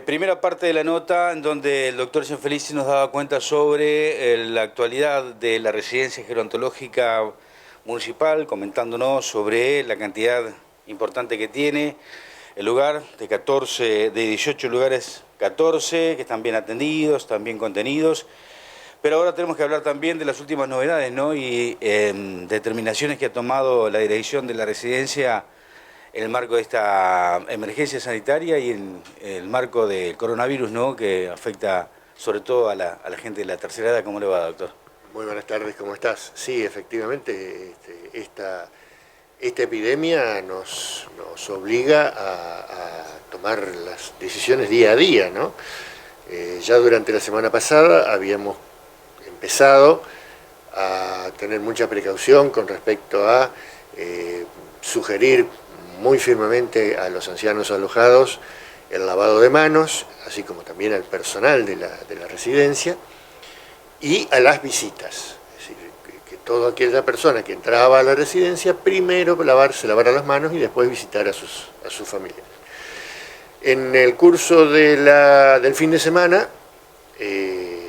Primera parte de la nota en donde el doctor Gianfelici nos daba cuenta sobre la actualidad de la residencia gerontológica municipal, comentándonos sobre la cantidad importante que tiene, el lugar de 18 lugares, 14 que están bien atendidos, están bien contenidos. Pero ahora tenemos que hablar también de las últimas novedades, ¿no? Y determinaciones que ha tomado la dirección de la residencia en el marco de esta emergencia sanitaria y en el marco del coronavirus, ¿no?, que afecta sobre todo a la gente de la tercera edad. ¿Cómo le va, doctor? Muy buenas tardes, ¿cómo estás? Sí, efectivamente, esta epidemia nos obliga a tomar las decisiones día a día, ¿no? Ya durante la semana pasada habíamos empezado a tener mucha precaución con respecto a sugerir muy firmemente a los ancianos alojados el lavado de manos, así como también al personal de la residencia y a las visitas. Es decir, que toda aquella persona que entraba a la residencia primero se lavara las manos y después visitar a sus familiares. En el curso del fin de semana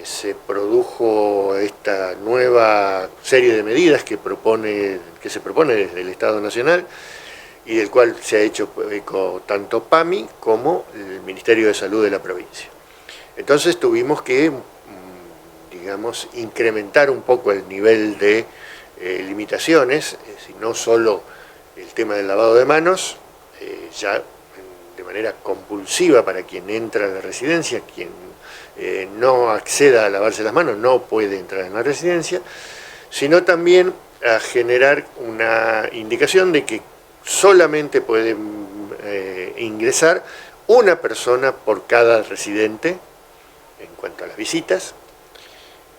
se produjo esta nueva serie de medidas que se propone desde el Estado Nacional y del cual se ha hecho eco tanto PAMI como el Ministerio de Salud de la provincia. Entonces tuvimos que, digamos, incrementar un poco el nivel de limitaciones, es decir, no solo el tema del lavado de manos, ya de manera compulsiva para quien entra a la residencia, quien no acceda a lavarse las manos no puede entrar en la residencia, sino también a generar una indicación de que solamente puede ingresar una persona por cada residente en cuanto a las visitas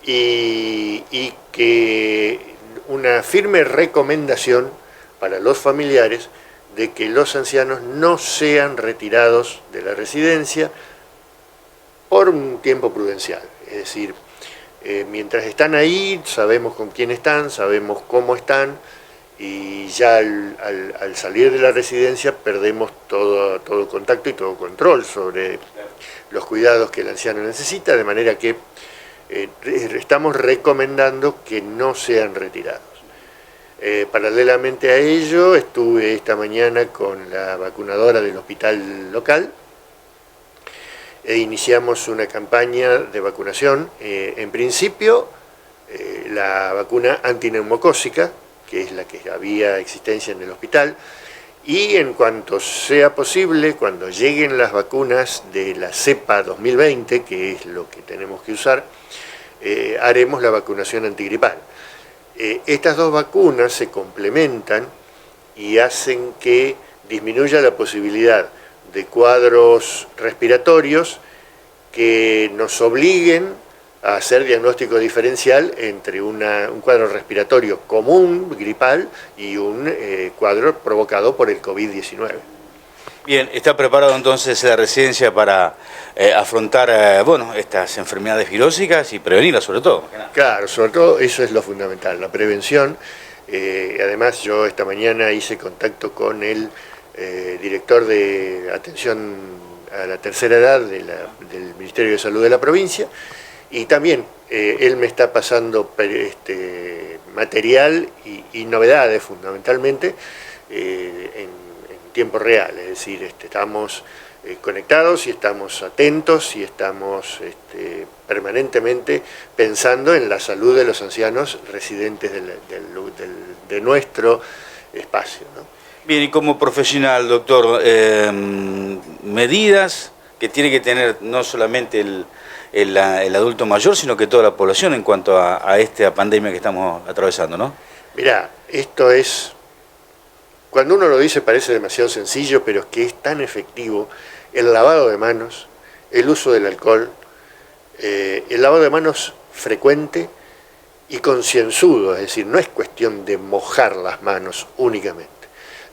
y que una firme recomendación para los familiares de que los ancianos no sean retirados de la residencia por un tiempo prudencial. Es decir, mientras están ahí sabemos con quién están, sabemos cómo están, y ya al salir de la residencia perdemos todo contacto y todo control sobre los cuidados que el anciano necesita, de manera que estamos recomendando que no sean retirados. Paralelamente a ello, estuve esta mañana con la vacunadora del hospital local e iniciamos una campaña de vacunación, en principio la vacuna antineumocócica, que es la que había existencia en el hospital, y en cuanto sea posible, cuando lleguen las vacunas de la cepa 2020, que es lo que tenemos que usar, haremos la vacunación antigripal. Estas dos vacunas se complementan y hacen que disminuya la posibilidad de cuadros respiratorios que nos obliguen a hacer diagnóstico diferencial entre un cuadro respiratorio común, gripal, y un cuadro provocado por el COVID-19. Bien, ¿está preparado entonces la residencia para afrontar estas enfermedades virósicas y prevenirlas sobre todo? Claro, sobre todo eso es lo fundamental, la prevención. Además yo esta mañana hice contacto con el director de atención a la tercera edad del Ministerio de Salud de la provincia, y también él me está pasando material y novedades fundamentalmente en tiempo real, es decir, estamos conectados y estamos atentos y estamos permanentemente pensando en la salud de los ancianos residentes de nuestro espacio, ¿no? Bien, y como profesional, doctor, medidas que tiene que tener no solamente el adulto mayor, sino que toda la población en cuanto a esta pandemia que estamos atravesando, ¿no? Mirá, esto es, cuando uno lo dice parece demasiado sencillo, pero es que es tan efectivo el lavado de manos, el uso del alcohol, el lavado de manos frecuente y concienzudo, es decir, no es cuestión de mojar las manos únicamente.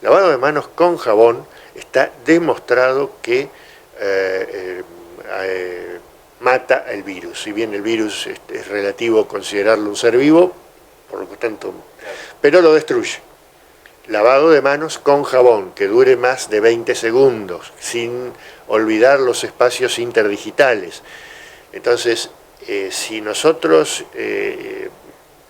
Lavado de manos con jabón está demostrado que mata el virus. Si bien el virus es relativo considerarlo un ser vivo, por lo tanto, pero lo destruye. lavado de manos con jabón, que dure más de 20 segundos, sin olvidar los espacios interdigitales. Entonces, si nosotros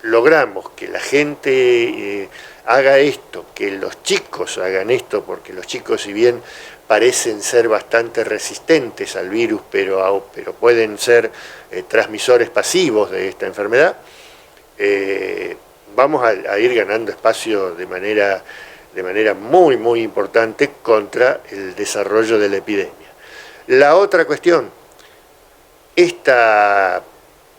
logramos que la gente haga esto, que los chicos hagan esto, porque los chicos, si bien parecen ser bastante resistentes al virus, pero pueden ser transmisores pasivos de esta enfermedad, vamos a ir ganando espacio de manera muy, muy importante contra el desarrollo de la epidemia. La otra cuestión, esta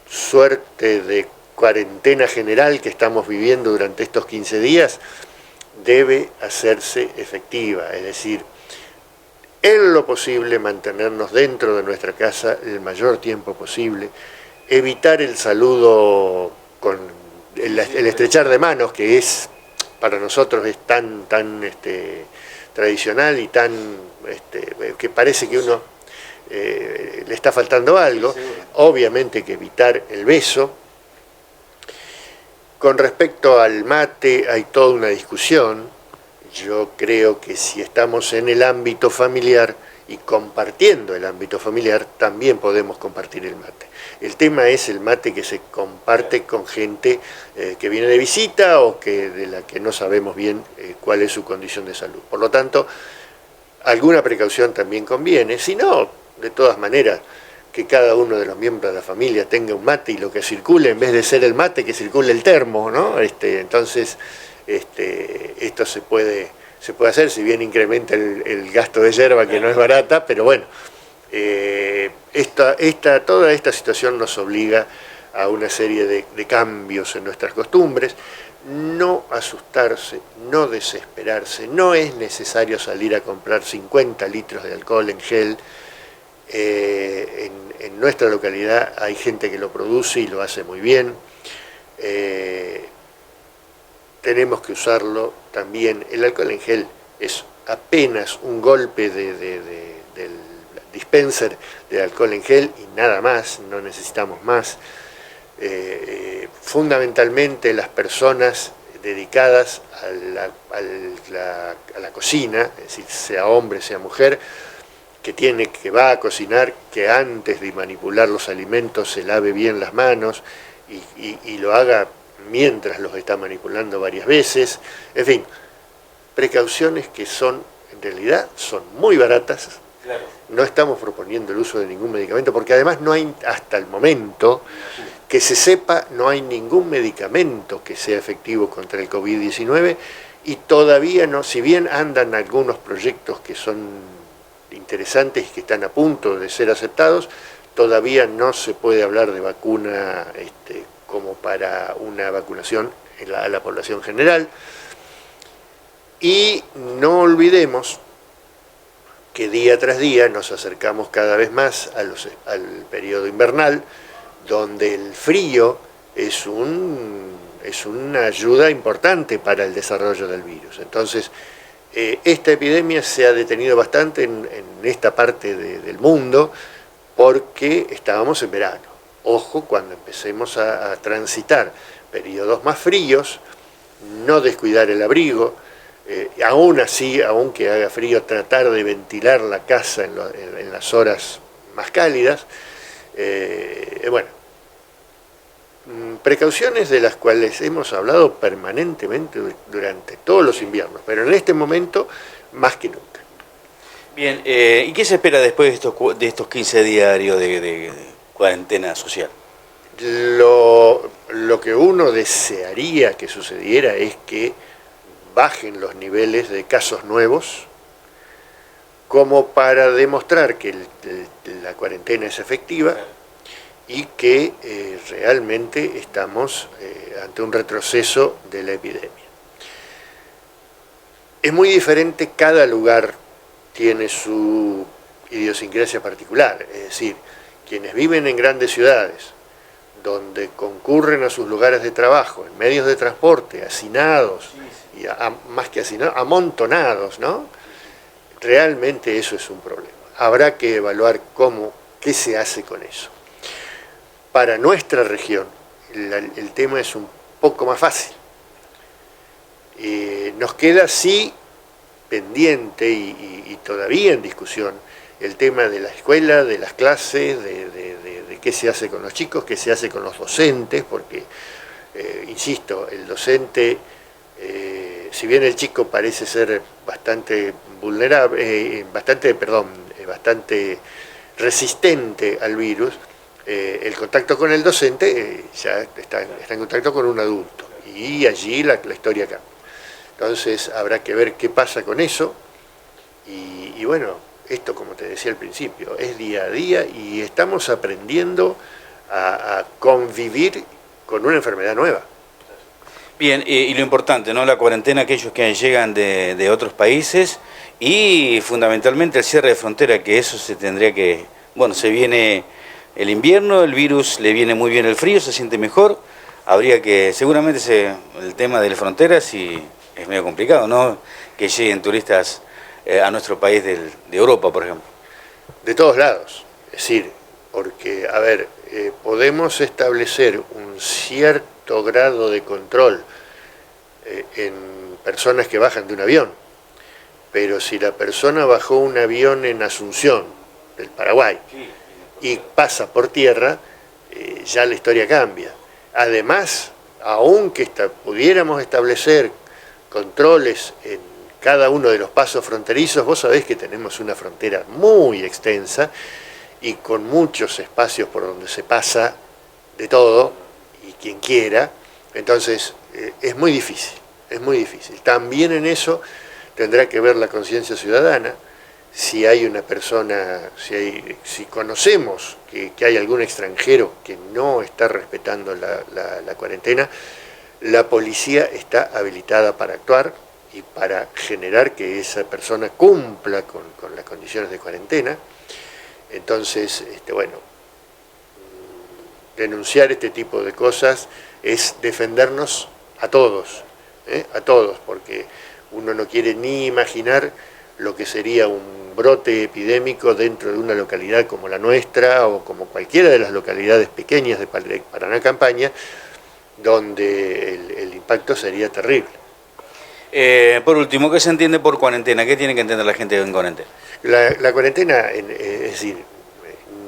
suerte de cuarentena general que estamos viviendo durante estos 15 días debe hacerse efectiva, es decir, en lo posible mantenernos dentro de nuestra casa el mayor tiempo posible, evitar el saludo con el estrechar de manos, que es para nosotros es tan tradicional y tan que parece que uno le está faltando algo. Obviamente que evitar el beso. Con respecto al mate hay toda una discusión. Yo creo que si estamos en el ámbito familiar y compartiendo el ámbito familiar, también podemos compartir el mate. El tema es el mate que se comparte con gente que viene de visita o de la que no sabemos bien cuál es su condición de salud. Por lo tanto, alguna precaución también conviene, si no, de todas maneras, que cada uno de los miembros de la familia tenga un mate y lo que circule, en vez de ser el mate, que circule el termo, ¿no? Entonces, esto se puede hacer, si bien incrementa el gasto de yerba, que no es barata, pero bueno, toda esta situación nos obliga a una serie de cambios en nuestras costumbres. No asustarse, no desesperarse, no es necesario salir a comprar 50 litros de alcohol en gel. En nuestra localidad hay gente que lo produce y lo hace muy bien. Tenemos que usarlo también. El alcohol en gel es apenas un golpe del dispenser de alcohol en gel y nada más, no necesitamos más. Fundamentalmente las personas dedicadas a la cocina, es decir, sea hombre, sea mujer, que va a cocinar, que antes de manipular los alimentos se lave bien las manos y lo haga mientras los está manipulando varias veces. En fin, precauciones que en realidad son muy baratas. Claro. No estamos proponiendo el uso de ningún medicamento, porque además no hay, hasta el momento, que se sepa, no hay ningún medicamento que sea efectivo contra el COVID-19 y todavía no, si bien andan algunos proyectos que son interesantes y que están a punto de ser aceptados, todavía no se puede hablar de vacuna como para una vacunación a la población general. Y no olvidemos que día tras día nos acercamos cada vez más al periodo invernal, donde el frío es una ayuda importante para el desarrollo del virus. Entonces, esta epidemia se ha detenido bastante en esta parte del mundo porque estábamos en verano. Ojo, cuando empecemos a transitar periodos más fríos, no descuidar el abrigo, aún así, aunque haga frío, tratar de ventilar la casa en las horas más cálidas. Bueno, precauciones de las cuales hemos hablado permanentemente durante todos los inviernos, pero en este momento más que nunca. Bien, ¿y qué se espera después de estos 15 diarios de cuarentena social? Lo que uno desearía que sucediera es que bajen los niveles de casos nuevos, como para demostrar que la cuarentena es efectiva y que realmente estamos ante un retroceso de la epidemia. Es muy diferente, cada lugar tiene su idiosincrasia particular, es decir, quienes viven en grandes ciudades, donde concurren a sus lugares de trabajo, en medios de transporte, hacinados, y más que hacinados, amontonados, ¿no? Realmente eso es un problema. Habrá que evaluar qué se hace con eso. Para nuestra región, el tema es un poco más fácil. Nos queda sí pendiente y todavía en discusión el tema de la escuela, de las clases, de qué se hace con los chicos, qué se hace con los docentes, porque, insisto, el docente, si bien el chico parece ser bastante vulnerable, bastante resistente al virus, el contacto con el docente ya está en contacto con un adulto, y allí la historia cambia. Entonces habrá que ver qué pasa con eso, y bueno, esto, como te decía al principio, es día a día y estamos aprendiendo a convivir con una enfermedad nueva. Bien, y lo importante, ¿no? La cuarentena, aquellos que llegan de otros países y fundamentalmente el cierre de frontera, que eso se tendría que... Bueno, se viene el invierno, el virus le viene muy bien el frío, se siente mejor, habría que... Seguramente el tema de las fronteras sí es medio complicado, ¿no? Que lleguen turistas a nuestro país de Europa, por ejemplo. De todos lados, es decir, porque, a ver, podemos establecer un cierto grado de control en personas que bajan de un avión, pero si la persona bajó un avión en Asunción, del Paraguay, y pasa por tierra, ya la historia cambia. Además, aunque pudiéramos establecer controles en cada uno de los pasos fronterizos, vos sabés que tenemos una frontera muy extensa y con muchos espacios por donde se pasa de todo y quien quiera, entonces es muy difícil, es muy difícil. También en eso tendrá que ver la conciencia ciudadana, si hay una persona, si conocemos que hay algún extranjero que no está respetando la cuarentena, la policía está habilitada para actuar y para generar que esa persona cumpla con las condiciones de cuarentena. Entonces, bueno, denunciar este tipo de cosas es defendernos a todos, porque uno no quiere ni imaginar lo que sería un brote epidémico dentro de una localidad como la nuestra o como cualquiera de las localidades pequeñas de Paraná Campaña, donde el impacto sería terrible. Por último, ¿qué se entiende por cuarentena? ¿Qué tiene que entender la gente en cuarentena? La cuarentena, es decir,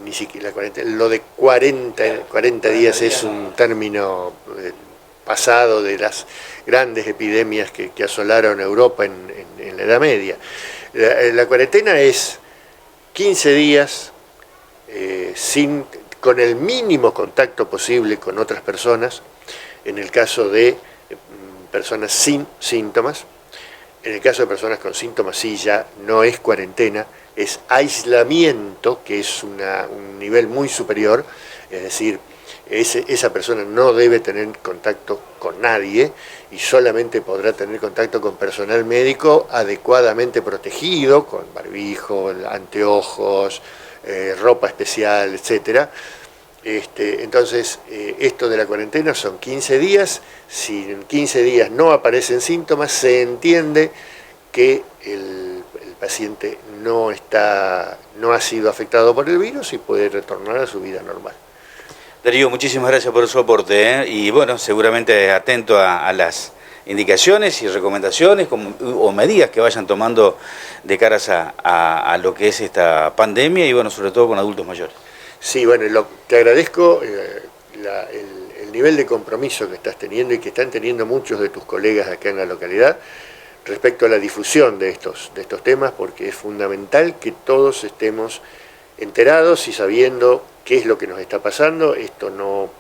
ni siquiera la cuarentena, lo de 40 días es un término pasado de las grandes epidemias que asolaron Europa en la Edad Media. La cuarentena es 15 días con el mínimo contacto posible con otras personas, en el caso de personas sin síntomas. En el caso de personas con síntomas sí ya no es cuarentena, es aislamiento, que es un nivel muy superior, es decir, esa persona no debe tener contacto con nadie y solamente podrá tener contacto con personal médico adecuadamente protegido, con barbijo, anteojos, ropa especial, etcétera. Entonces, esto de la cuarentena son 15 días, si en 15 días no aparecen síntomas, se entiende que el paciente no ha sido afectado por el virus y puede retornar a su vida normal. Darío, muchísimas gracias por su aporte, y bueno, seguramente atento a las indicaciones y recomendaciones o medidas que vayan tomando de caras a lo que es esta pandemia y bueno, sobre todo con adultos mayores. Sí, bueno, te agradezco el nivel de compromiso que estás teniendo y que están teniendo muchos de tus colegas acá en la localidad respecto a la difusión de estos temas, porque es fundamental que todos estemos enterados y sabiendo qué es lo que nos está pasando. Esto no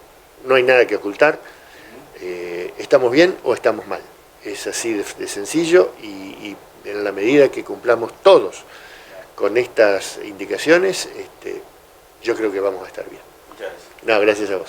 hay nada que ocultar, estamos bien o estamos mal, es así de sencillo, y en la medida que cumplamos todos con estas indicaciones, yo creo que vamos a estar bien. Muchas gracias. No, gracias a vos.